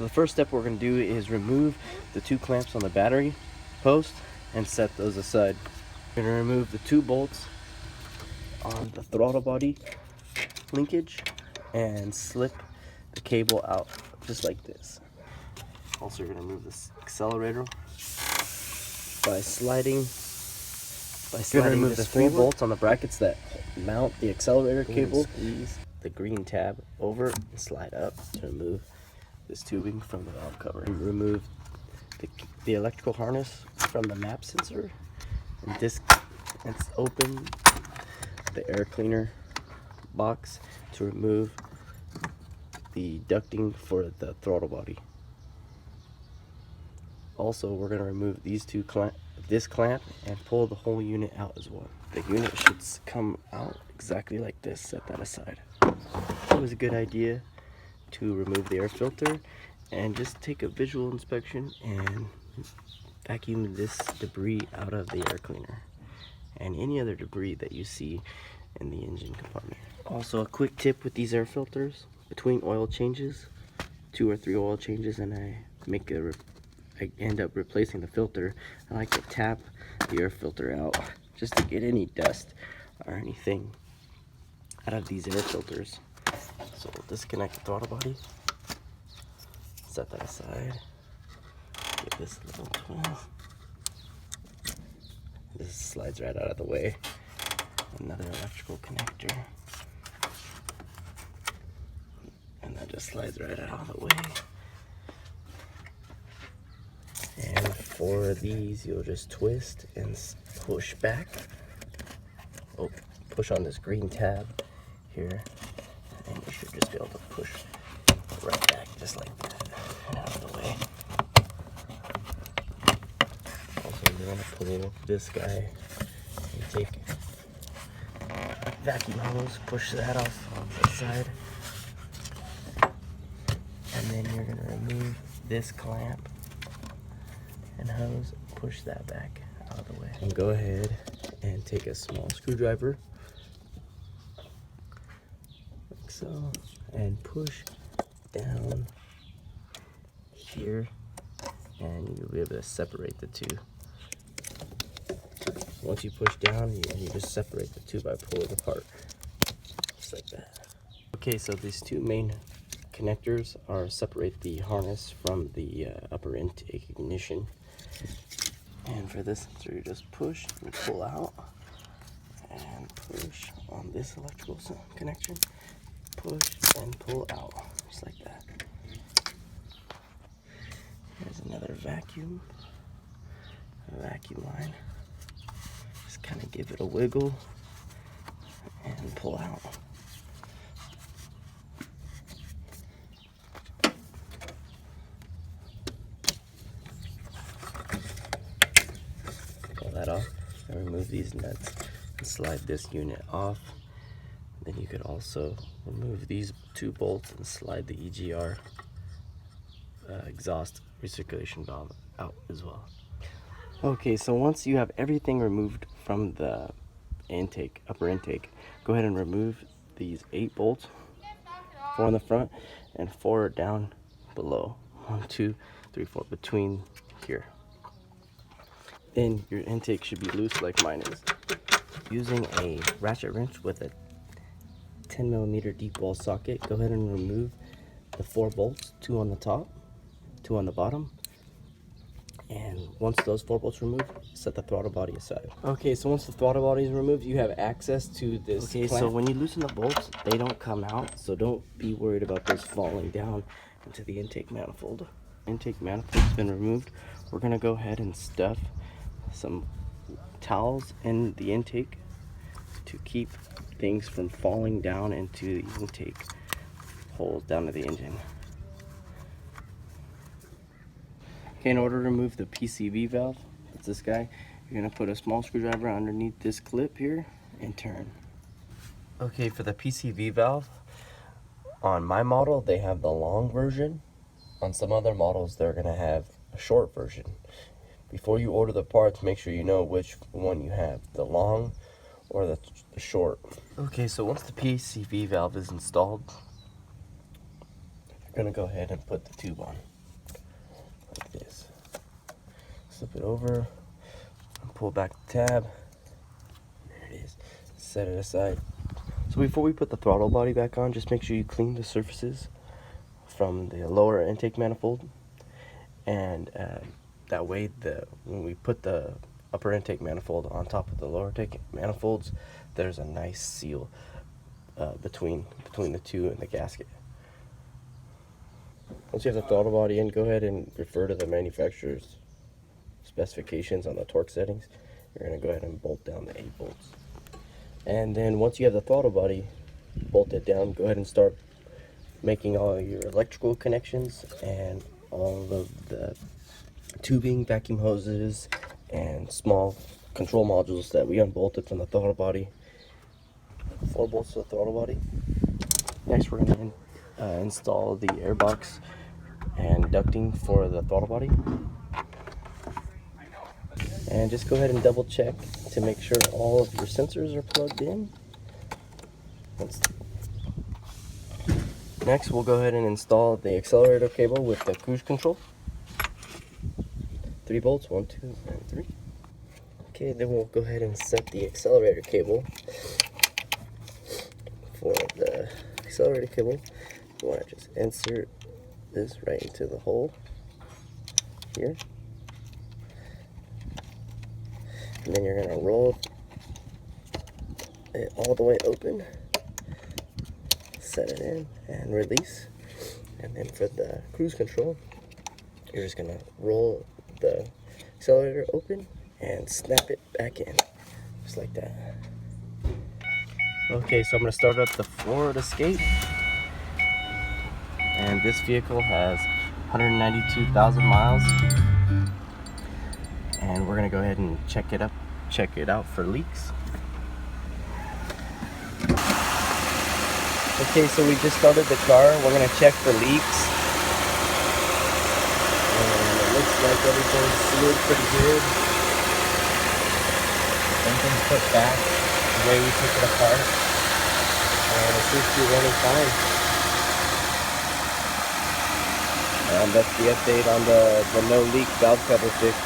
So the first step we're going to do is remove the 2 clamps on the battery post and set those aside. We're going to remove the 2 bolts on the throttle body linkage and slip the cable out just like this. Also, you're going to remove this accelerator by sliding You're going to remove the 3 bolts on the brackets that mount the accelerator cable. Squeeze the green tab over and slide up to remove this tubing from the valve cover. And remove the electrical harness from the map sensor and open the air cleaner box to remove the ducting for the throttle body. Also, we're going to remove these 2 this clamp and pull the whole unit out as well. The unit should come out exactly like this. Set that aside. It was a good idea to remove the air filter and just take a visual inspection and vacuum this debris out of the air cleaner and any other debris that you see in the engine compartment. Also, a quick tip with these air filters: between oil changes, 2 or 3 oil changes, and I end up replacing the filter, I like to tap the air filter out just to get any dust or anything out of these air filters. So we'll disconnect the throttle body, set that aside, give this a little twist. This slides right out of the way. Another electrical connector, and that just slides right out of the way. And for these, you'll just twist and push back. Oh, push on this green tab here, and you should just be able to push right back just like that and out of the way. Also, you're gonna pull this guy and take vacuum hose, push that off the side, and then you're gonna remove this clamp and hose, push that back out of the way. And go ahead and take a small screwdriver, like so, and push down here, and you'll be able to separate the 2. Once you push down, you just separate the 2 by pulling apart, just like that. Okay, so these 2 main connectors separate the harness from the upper intake ignition. And for this sensor, you just push and pull out, and push on this electrical connection, push and pull out, just like that. Here's another vacuum line. Just kind of give it a wiggle and pull out. Pull that off and remove these nuts and slide this unit off. Then you could also remove these 2 bolts and slide the EGR exhaust recirculation valve out as well. Okay, so once you have everything removed from the upper intake, go ahead and remove these 8 bolts, 4 on the front and 4 down below. 1, 2, 3, 4 between here. Then your intake should be loose like mine is. Using a ratchet wrench with a 10mm deep ball socket, go ahead and remove the 4 bolts, 2 on the top, 2 on the bottom. And once those 4 bolts removed, set the throttle body aside. Okay, so once the throttle body is removed, you have access to this clamp. So when you loosen the bolts, they don't come out, so don't be worried about this falling down into the intake manifold. Intake manifold's been removed. We're gonna go ahead and stuff some towels in the intake to keep things from falling down into the intake holes down to the engine. Okay, in order to remove the PCV valve, that's this guy, you're gonna put a small screwdriver underneath this clip here and turn. Okay, for the PCV valve, on my model, they have the long version. On some other models, they're gonna have a short version. Before you order the parts, make sure you know which one you have, the long or the short. Okay, so once the PCV valve is installed, you're gonna go ahead and put the tube on like this. Slip it over, and pull back the tab. There it is. Set it aside. So before we put the throttle body back on, just make sure you clean the surfaces from the lower intake manifold, and that way when we put the upper intake manifold on top of the lower intake manifolds, there's a nice seal between the two and the gasket. Once you have the throttle body in, go ahead and refer to the manufacturer's specifications on the torque settings. You're going to go ahead and bolt down the 8 bolts. And then once you have the throttle body bolted down, go ahead and start making all your electrical connections and all of the tubing, vacuum hoses, and small control modules that we unbolted from the throttle body. 4 bolts to the throttle body. Next, we're going to install the airbox and ducting for the throttle body. And just go ahead and double check to make sure all of your sensors are plugged in. Next, we'll go ahead and install the accelerator cable with the cruise control. 3 bolts, 1, 2, and 3. Okay, then we'll go ahead and set the accelerator cable. For the accelerator cable, you want to just insert this right into the hole here. And then you're going to roll it all the way open, set it in, and release. And then for the cruise control, you're just going to roll the accelerator open and snap it back in, just like that. Okay, so I'm going to start up the Ford Escape. And this vehicle has 192,000 miles. And we're gonna go ahead and check it out for leaks. Okay, so we just started the car. We're gonna check for leaks. And it looks like everything's sealed pretty good. Everything's put back the way we took it apart. And it seems to be running fine. That's the update on the no leak valve cover fix.